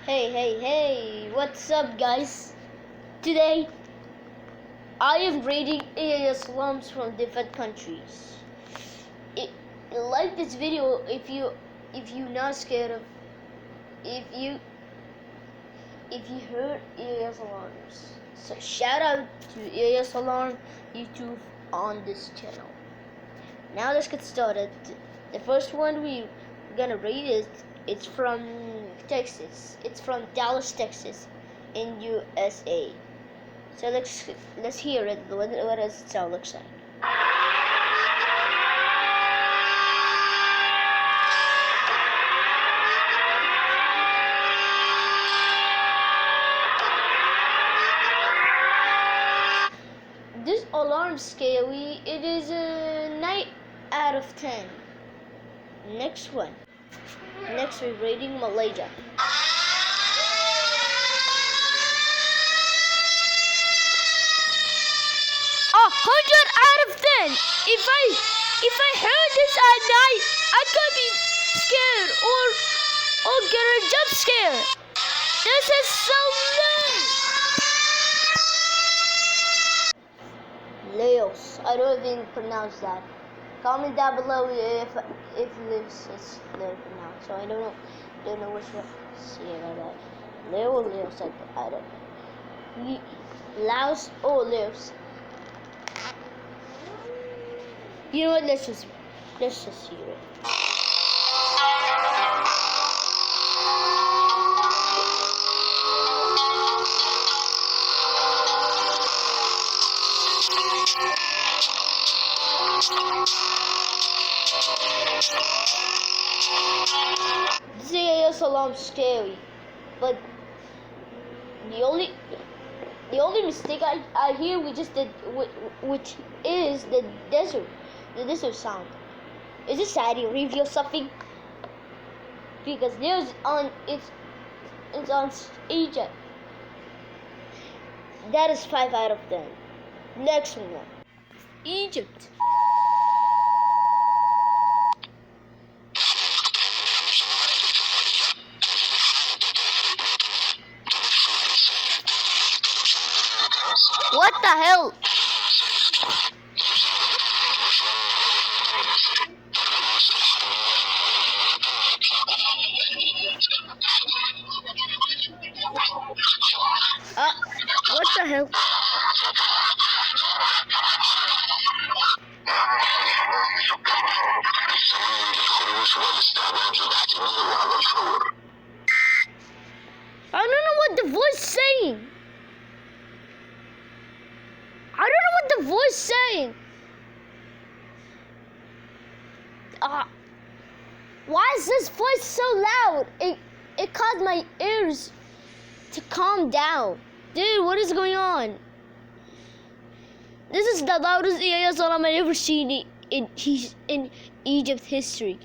Hey, what's up, guys? Today, I am rating AIS slums from different countries. Like this video if you not scared of if you heard AIS alarms. So shout out to AIS Alarm YouTube on this channel. Now let's get started. The first one we're gonna rate is it's from Texas. It's from Dallas, Texas, in USA. So let's hear it. What does it sound like? This alarm scary. It is a 9 out of 10. Next one. Next we're rating Malaysia. 100 out of 10. If I heard this at night, I could be scared or get a jump scare. This is so nice. Laos. I don't even pronounce that. Comment down below if this is pronounced. So I don't know what to say about that. Laos. I don't know. Laos or Laos. You know what? Let's just hear it. This AIS alarm scary, but the only mistake I hear we just did, which is the desert sound. Is it Saudi Arabia or something? Because there's it's on Egypt. That is 5 out of 10. Next one, Egypt. What the hell? What the hell? I don't know what the voice saying. I don't know what the voice saying. Why is this voice so loud? It caused my ears to calm down. Dude, what is going on? This is the loudest AIS alarm I've ever seen in Egypt history.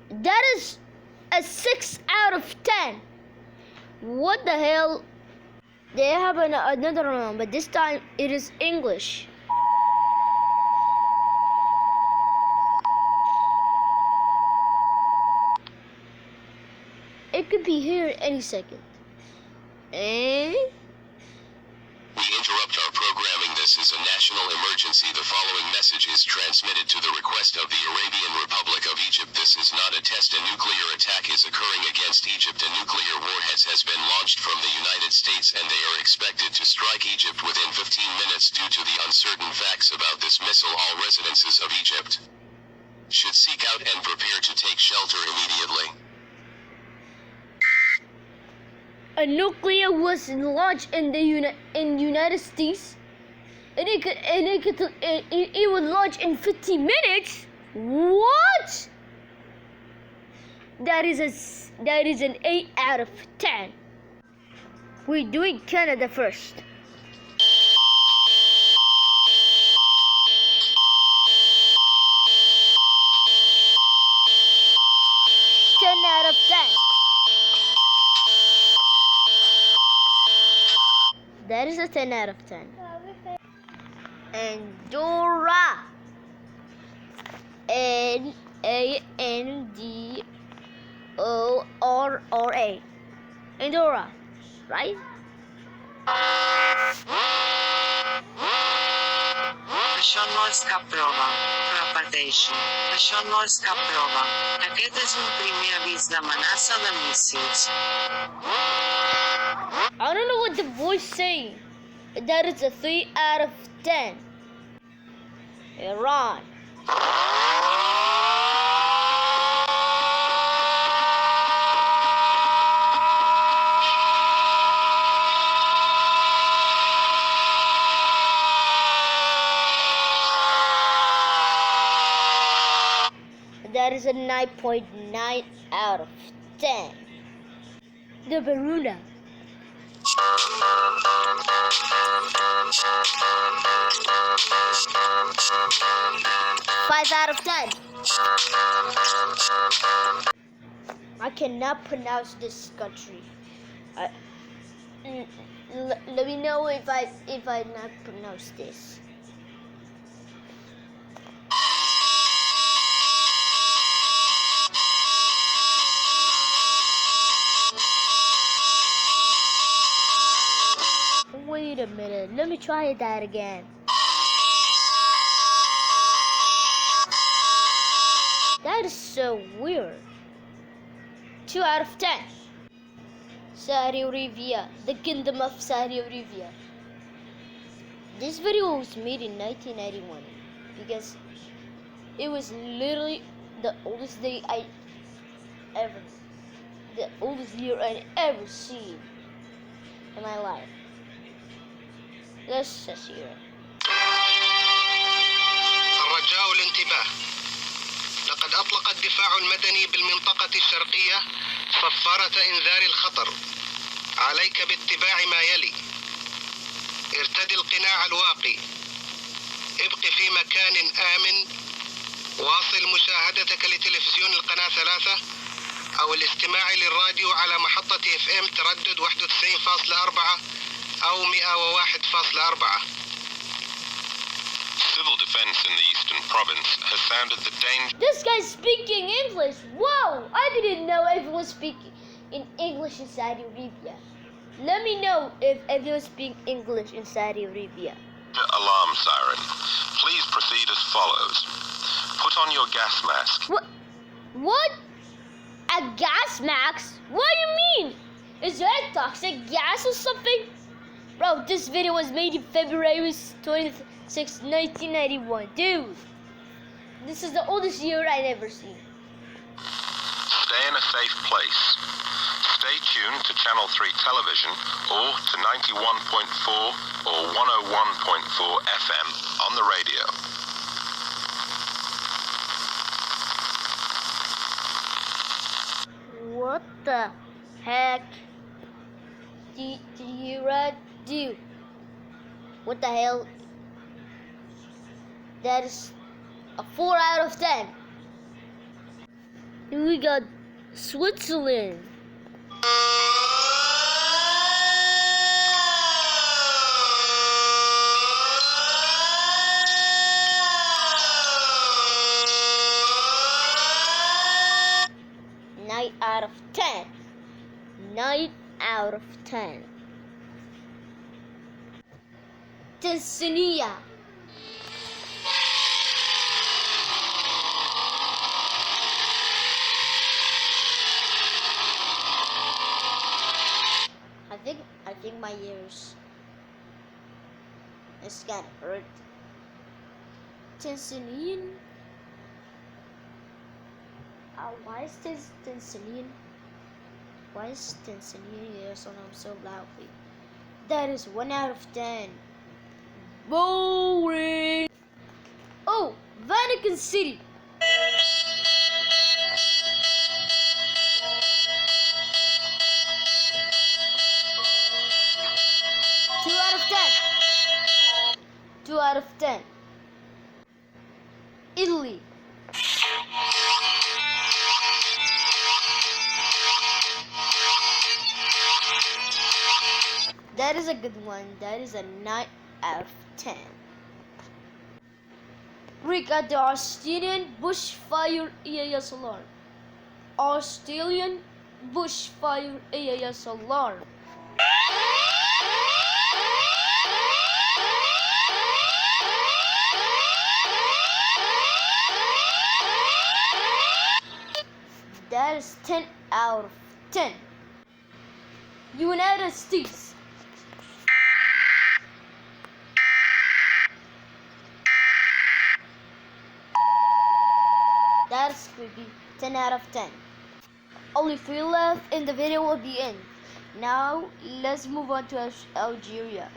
That is a 6 out of 10. What the hell? They have another one, but this time it is English. It could be here any second. We interrupt our programming. This is a national emergency. The following message is transmitted to the request of the Arabian Republic of Egypt. This is not a test. A nuclear attack is occurring against Egypt. A nuclear warhead has been launched from the United States and they are expected to strike Egypt within 15 minutes. Due to the uncertain facts about this missile, all residences of Egypt should seek out and prepare to take shelter immediately. A nuclear was launched in the United States, and it would launch in 15 minutes. What? That is an 8 out of 10. We're doing Canada first. 10 out of 10. That is a 10 out of 10. Andorra. Andorra. A. Andorra, right? Shonmorska prova. Propagation. Shonmorska prova. Aketezmu primjer viznama NASA na missiles. I don't know what the voice saying. That is a 3 out of 10. Iran. That is a 9.9 out of 10. The Bermuda. Five out of 10. I cannot pronounce this country. Let me know if I not pronounce this. Wait a minute. Let me try that again. That is so weird. 2 out of 10. Saudi Arabia, the Kingdom of Saudi Arabia. This video was made in 1991 because it was literally the oldest day the oldest year I ever seen in my life. Let's just hear it. الرجاء الانتباه. لقد أطلق الدفاع المدني بالمنطقة الشرقية صفارة إنذار الخطر. عليك باتباع ما يلي: ارتدي القناع الواقي، ابق في مكان آمن، واصل مشاهدتك لتلفزيون القناة 3 أو الاستماع للراديو على محطة FM تردد 91.4 أو 101.4. Civil defense in the eastern province has sounded the danger. This guy's speaking English. Whoa! I didn't know everyone speaking in English in Saudi Arabia. Let me know if everyone speaks English in Saudi Arabia. Alarm siren. Please proceed as follows. Put on your gas mask. What? A gas mask? What do you mean? Is that toxic gas or something? Bro, this video was made in February 26, 1991. Dude, this is the oldest year I've ever seen. Stay in a safe place. Stay tuned to Channel 3 television or to 91.4 or 101.4 FM on the radio. What the heck did you do? What the hell? That is a 4 out of 10. And we got Switzerland. Nine out of 10. 9 out of 10. Tanzania. I think my ears is gonna hurt. Tanzanian. Why is this Tanzanian? Why is Tanzanian ears on them so loudly? That is 1 out of 10. Boring. Oh, Vatican City. Two out of 10. 2 out of 10. Italy. That is a good one. That is a 9 out of 10. We got the Australian bushfire EAS alarm. Australian bushfire AIS alarm. That is 10 out of 10. United States. That's creepy. 10 out of 10. Only 3 left and the video will be in. Now let's move on to Algeria.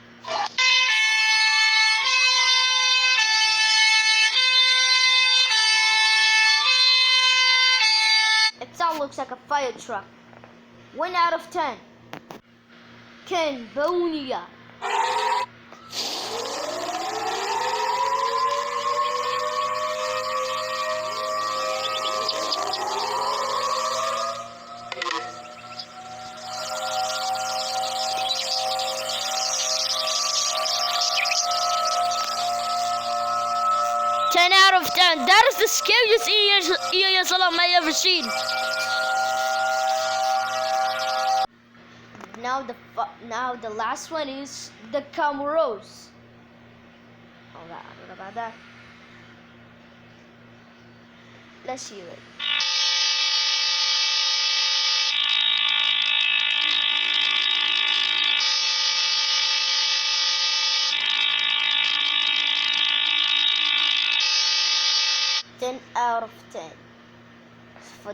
It all looks like a fire truck. 1 out of 10. Cambodia. Ten out of 10. That is the scariest EAS alarm I ever seen. Now the last one is the Comoros. Oh, I don't know about that. Let's hear it. Ten out of 10.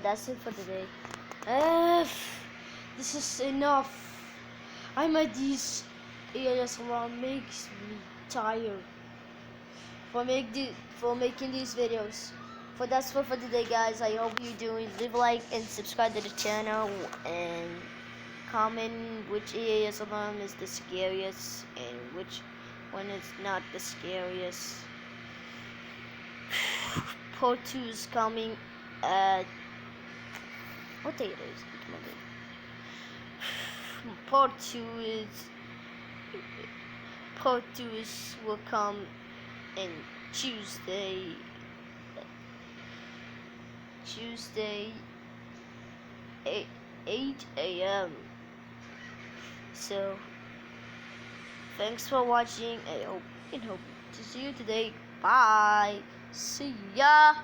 That's it for today. This is enough. I made this AIS alarm makes me tired for making these videos. That's all for today, guys. I hope you're doing. Leave a like and subscribe to the channel and comment which AIS alarm is the scariest and which one is not the scariest. Part 2 is coming at what day it is? It's Monday. Part 2 will come in Tuesday 8 a.m. So thanks for watching. I hope to see you today. Bye. See ya.